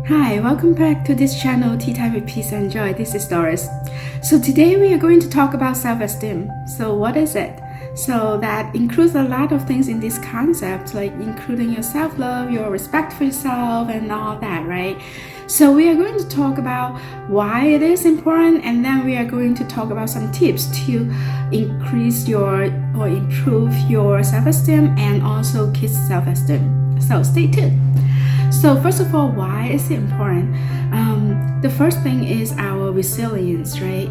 Hi, welcome back to this channel, Teatime with Peace and Joy. This is Doris. So today we are going to talk about self-esteem. So what is it? So that includes a lot of things in this concept, like including your self-love, your respect for yourself, and all that, right? So we are going to talk about why it is important, and then we are going to talk about some tips to increase your or improve your self-esteem and also kids' self-esteem. So stay tuned. So first of all, why is it important? The first thing is our resilience, right?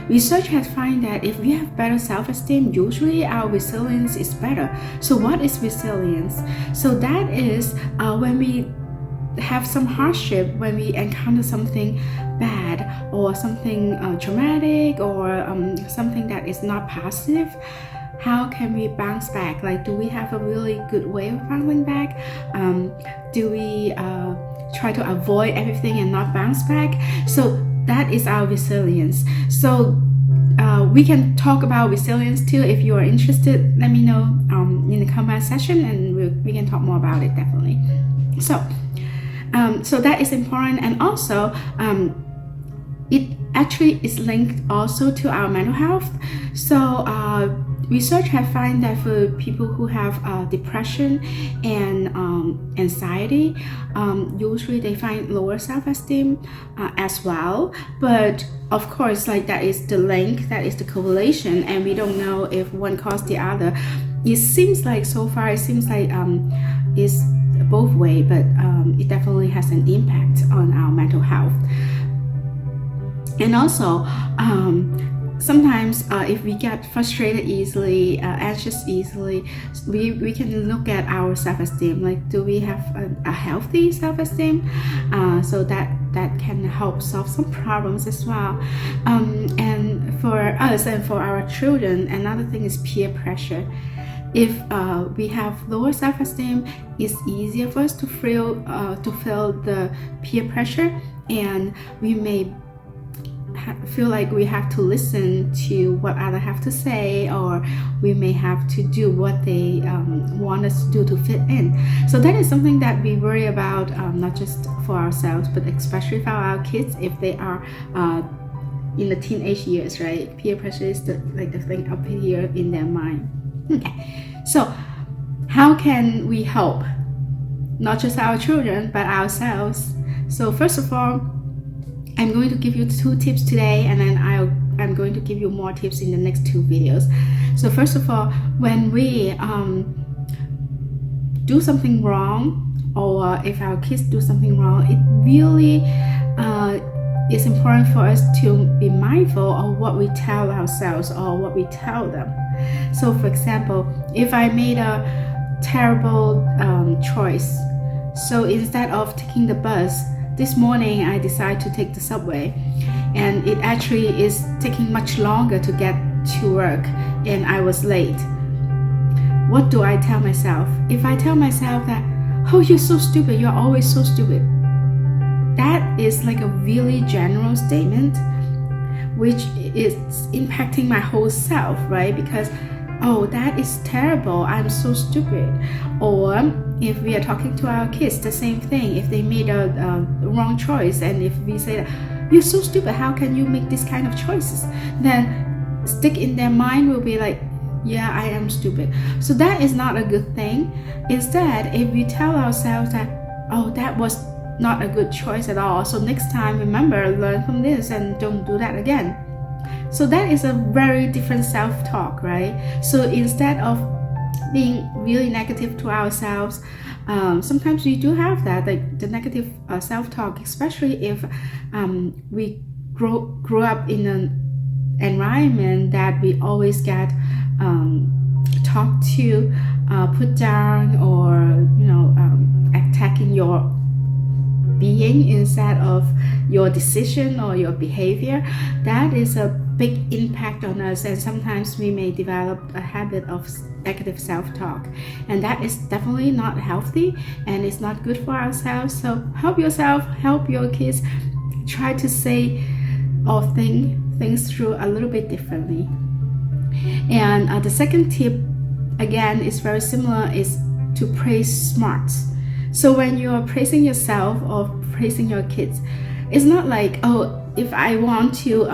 Research has found that if we have better self-esteem, usually our resilience is better. So what is resilience? So that is when we have some hardship, when we encounter something bad or something traumatic or something that is not positive. How can we bounce back? Like, do we have a really good way of bouncing back? Do we try to avoid everything and not bounce back? So that is our resilience. So we can talk about resilience too. If you are interested, let me know in the comment section, and we can talk more about it definitely. So that is important, and also it actually is linked also to our mental health. So research has found that for people who have depression and anxiety, usually they find lower self-esteem as well. But of course, like that is the link, that is the correlation, and we don't know if one caused the other. It seems like so far, it's both way, but it definitely has an impact on our mental health. And also, sometimes if we get frustrated easily, anxious easily, we can look at our self-esteem. Like, do we have a healthy self-esteem? So that can help solve some problems as well. And for us and for our children, another thing is peer pressure. If we have lower self-esteem, it's easier for us to feel the peer pressure, and we may feel like we have to listen to what others have to say, or we may have to do what they want us to do to fit in. So that is something that we worry about, not just for ourselves, but especially for our kids if they are in the teenage years, right? Peer pressure is the thing up here in their mind. Okay, so how can we help not just our children but ourselves? So first of all, I'm going to give you 2 tips today, and then I'm going to give you more tips in the next 2 videos. So first of all, when we do something wrong, or if our kids do something wrong, it really is important for us to be mindful of what we tell ourselves or what we tell them. So for example, if I made a terrible choice, so instead of taking the bus, this morning I decided to take the subway, and it actually is taking much longer to get to work, and I was late. What do I tell myself? If I tell myself that, oh, you're so stupid, you're always so stupid, that is like a really general statement, which is impacting my whole self, right? Because, oh, that is terrible, I'm so stupid. Or if we are talking to our kids, the same thing. If they made a wrong choice, and if we say that, you're so stupid, how can you make this kind of choices? Then stick in their mind will be like, yeah, I am stupid. So that is not a good thing. Instead, if we tell ourselves that, oh, that was not a good choice at all, so next time, remember, learn from this and don't do that again. So that is a very different self-talk, right? So instead of being really negative to ourselves, sometimes we do have that, like the negative self-talk, especially if we grow up in an environment that we always get talked to, put down, or attacking your being instead of your decision or your behavior. That is a big impact on us, and sometimes we may develop a habit of negative self-talk, and that is definitely not healthy, and it's not good for ourselves. So help yourself, help your kids, try to say or think things through a little bit differently. And the second tip, again, is very similar, is to praise smarts. So when you are praising yourself or praising your kids, it's not like, oh, if I want to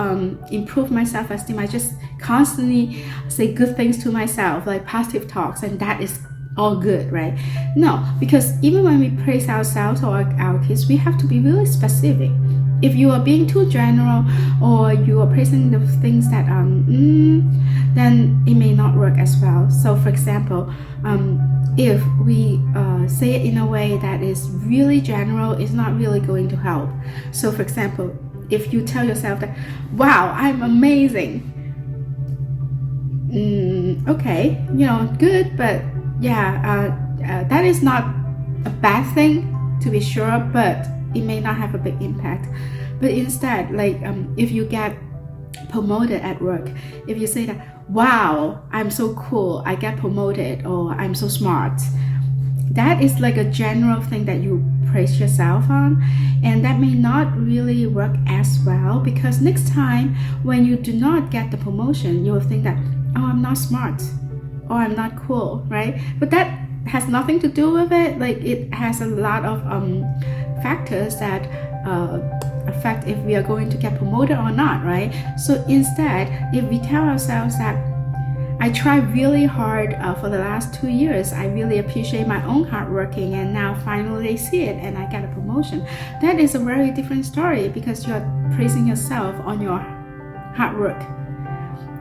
improve my self-esteem, I just constantly say good things to myself, like positive talks, and that is all good, right? No, because even when we praise ourselves or our kids, we have to be really specific. If you are being too general or you are praising the things that then it may not work as well. So for example, if we say it in a way that is really general, it's not really going to help. So for example, if you tell yourself that, wow, I'm amazing, okay, good, but that is not a bad thing to be sure, but it may not have a big impact. But instead, like if you get promoted at work, if you say that, wow, I'm so cool, I get promoted, or I'm so smart, that is like a general thing that you praise yourself on, and that may not really work as well, because next time when you do not get the promotion, you will think that, oh, I'm not smart, or I'm not cool, right? But that has nothing to do with it. Like, it has a lot of factors that affect if we are going to get promoted or not, right? So instead, if we tell ourselves that I tried really hard for the last 2 years, I really appreciate my own hard working, and now finally they see it and I get a promotion, that is a very different story, because you're praising yourself on your hard work,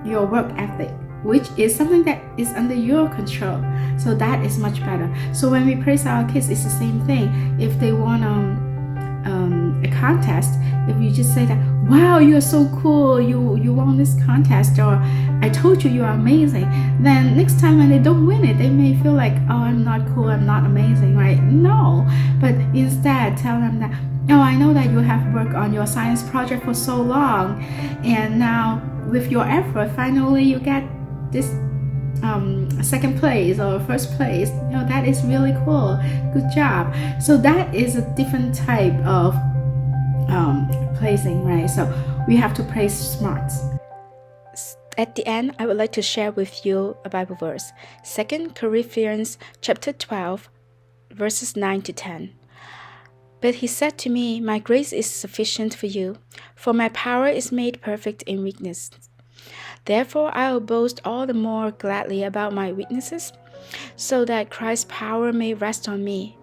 your work ethic, which is something that is under your control. So that is much better. So when we praise our kids, it's the same thing. If they won a contest, if you just say that, wow, you're so cool, you won this contest, or I told you you are amazing, then next time when they don't win it, they may feel like, oh, I'm not cool, I'm not amazing, right? No, but instead tell them that, oh, I know that you have worked on your science project for so long, and now with your effort, finally you get this second place or first place. That is really cool, good job. So that is a different type of praising, right? So we have to praise smarts. At the end, I would like to share with you a Bible verse, 2 Corinthians chapter 12, verses 9 to 10. But he said to me, my grace is sufficient for you, for my power is made perfect in weakness. Therefore, I will boast all the more gladly about my weaknesses, so that Christ's power may rest on me.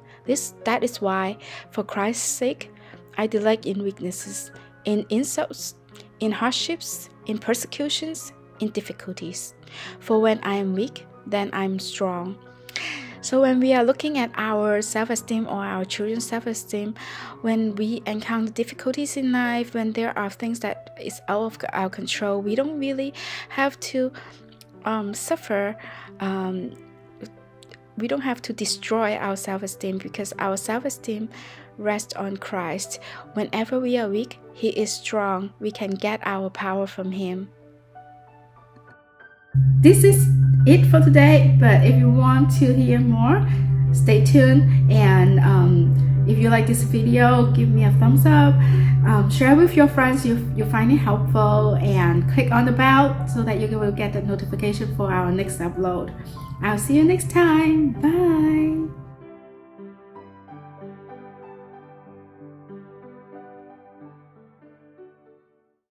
That is why, for Christ's sake, I delight in weaknesses, in insults, in hardships, in persecutions, in difficulties. For when I am weak, then I am strong. So when we are looking at our self-esteem or our children's self-esteem, when we encounter difficulties in life, when there are things that is out of our control, we don't really have to suffer. We don't have to destroy our self-esteem, because our self-esteem rests on Christ. Whenever we are weak, He is strong. We can get our power from Him. This is it for today, but if you want to hear more, stay tuned, and if you like this video, give me a thumbs up, share with your friends you find it helpful, and click on the bell so that you will get the notification for our next upload. I'll see you next time. Bye.